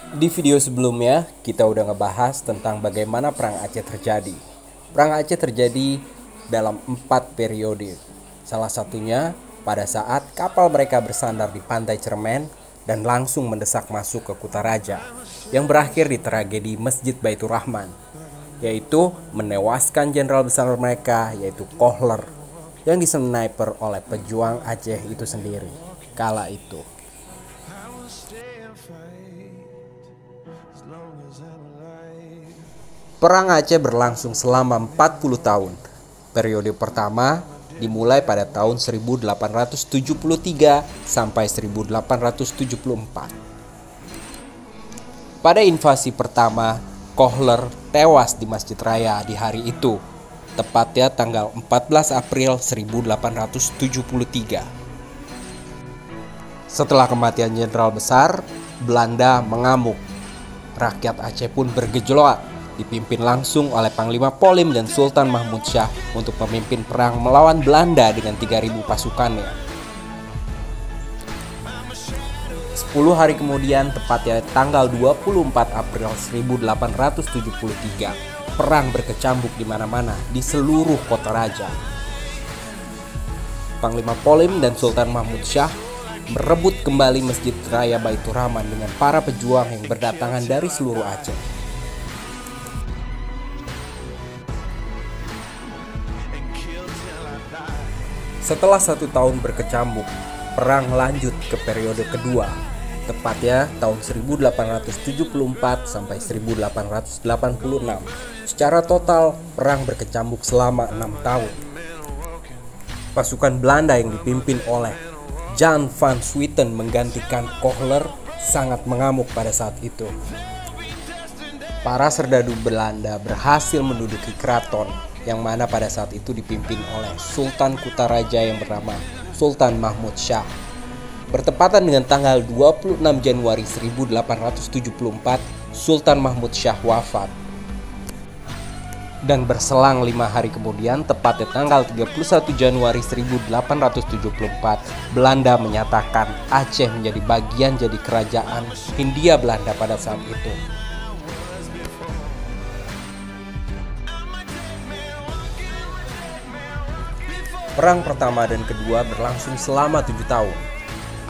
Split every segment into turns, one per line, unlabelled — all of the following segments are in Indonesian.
Di video sebelumnya, kita udah ngebahas tentang bagaimana Perang Aceh terjadi. Perang Aceh terjadi dalam 4 periode. Salah satunya pada saat kapal mereka bersandar di pantai Cermen dan langsung mendesak masuk ke Kutaraja, yang berakhir di tragedi Masjid Baitur Rahman, yaitu menewaskan jenderal besar mereka, yaitu Kohler, yang disniper oleh pejuang Aceh itu sendiri kala itu. Perang Aceh berlangsung selama 40 tahun. Periode pertama dimulai pada tahun 1873 sampai 1874. Pada invasi pertama, Kohler tewas di Masjid Raya di hari itu, tepatnya tanggal 14 April 1873. Setelah kematian jenderal besar, Belanda mengamuk. Rakyat Aceh pun bergejolak, dipimpin langsung oleh Panglima Polim dan Sultan Mahmud Syah untuk memimpin perang melawan Belanda dengan 3.000 pasukannya. 10 hari kemudian, tepatnya tanggal 24 April 1873, perang berkecambuk di mana-mana di seluruh kota raja. Panglima Polim dan Sultan Mahmud Syah merebut kembali Masjid Raya Baitur Rahman dengan para pejuang yang berdatangan dari seluruh Aceh. Setelah 1 tahun berkecambuk, perang lanjut ke periode kedua, tepatnya tahun 1874 sampai 1886. Secara total, perang berkecambuk selama 6 tahun. Pasukan Belanda yang dipimpin oleh Jan van Swieten menggantikan Kohler sangat mengamuk pada saat itu. Para serdadu Belanda berhasil menduduki keraton, yang mana pada saat itu dipimpin oleh Sultan Kutaraja yang bernama Sultan Mahmud Syah. Bertepatan dengan tanggal 26 Januari 1874, Sultan Mahmud Syah wafat. Dan berselang 5 hari kemudian, tepatnya tanggal 31 Januari 1874, Belanda menyatakan Aceh menjadi bagian jadi kerajaan Hindia Belanda pada saat itu. Perang pertama dan kedua berlangsung selama 7 tahun.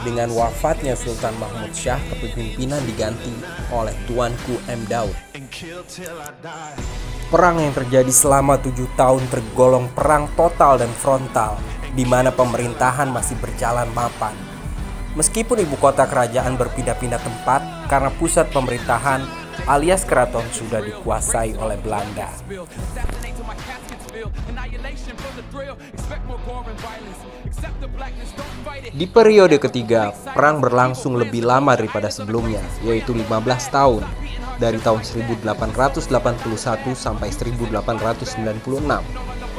Dengan wafatnya Sultan Mahmud Syah, kepemimpinan diganti oleh Tuanku M. Daud. Perang yang terjadi selama 7 tahun tergolong perang total dan frontal, di mana pemerintahan masih berjalan mapan. Meskipun ibu kota kerajaan berpindah-pindah tempat karena pusat pemerintahan alias keraton sudah dikuasai oleh Belanda. Di periode ketiga, perang berlangsung lebih lama daripada sebelumnya, yaitu 15 tahun, dari tahun 1881 sampai 1896.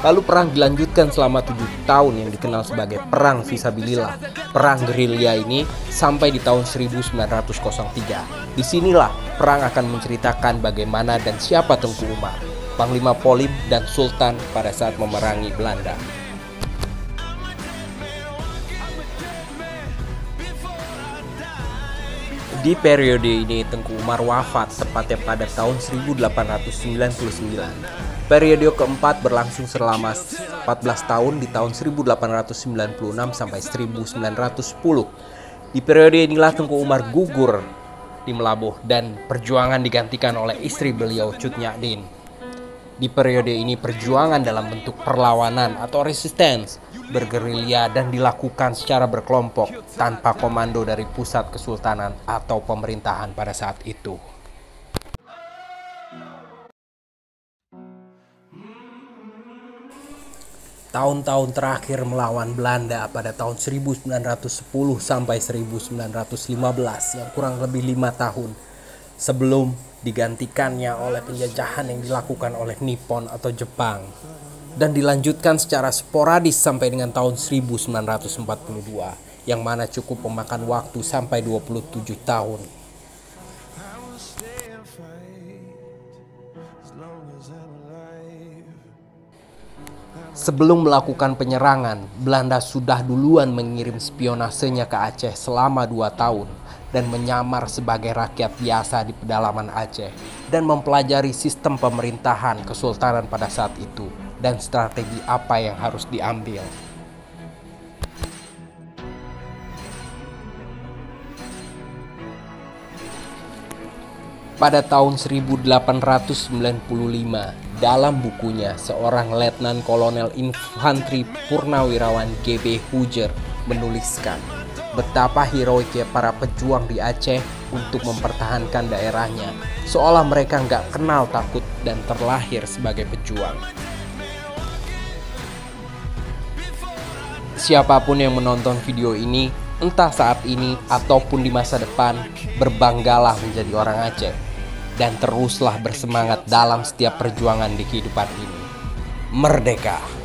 Lalu perang dilanjutkan selama 7 tahun yang dikenal sebagai Perang Fisabilillah. Perang gerilya ini sampai di tahun 1903. Disinilah perang akan menceritakan bagaimana dan siapa Tengku Umar, Panglima Polim dan Sultan pada saat memerangi Belanda. Di periode ini Tengku Umar wafat tepatnya pada tahun 1899. Periode keempat berlangsung selama 14 tahun di tahun 1896 sampai 1910. Di periode inilah Tengku Umar gugur di Melabuh dan perjuangan digantikan oleh istri beliau Cut Nyadin. Di periode ini perjuangan dalam bentuk perlawanan atau resistance, bergerilya dan dilakukan secara berkelompok tanpa komando dari pusat kesultanan atau pemerintahan pada saat itu. Tahun-tahun terakhir melawan Belanda pada tahun 1910 sampai 1915, yang kurang lebih 5 tahun sebelum digantikannya oleh penjajahan yang dilakukan oleh Nippon atau Jepang, dan dilanjutkan secara sporadis sampai dengan tahun 1942, yang mana cukup memakan waktu sampai 27 tahun. Sebelum melakukan penyerangan, Belanda sudah duluan mengirim spionasenya ke Aceh selama 2 tahun dan menyamar sebagai rakyat biasa di pedalaman Aceh dan mempelajari sistem pemerintahan kesultanan pada saat itu dan strategi apa yang harus diambil. Pada tahun 1895, dalam bukunya, seorang Letnan Kolonel Infanteri Purnawirawan GB Huger menuliskan betapa heroiknya para pejuang di Aceh untuk mempertahankan daerahnya, seolah mereka nggak kenal takut dan terlahir sebagai pejuang. Siapapun yang menonton video ini, entah saat ini ataupun di masa depan, berbanggalah menjadi orang Aceh. Dan teruslah bersemangat dalam setiap perjuangan di kehidupan ini. Merdeka!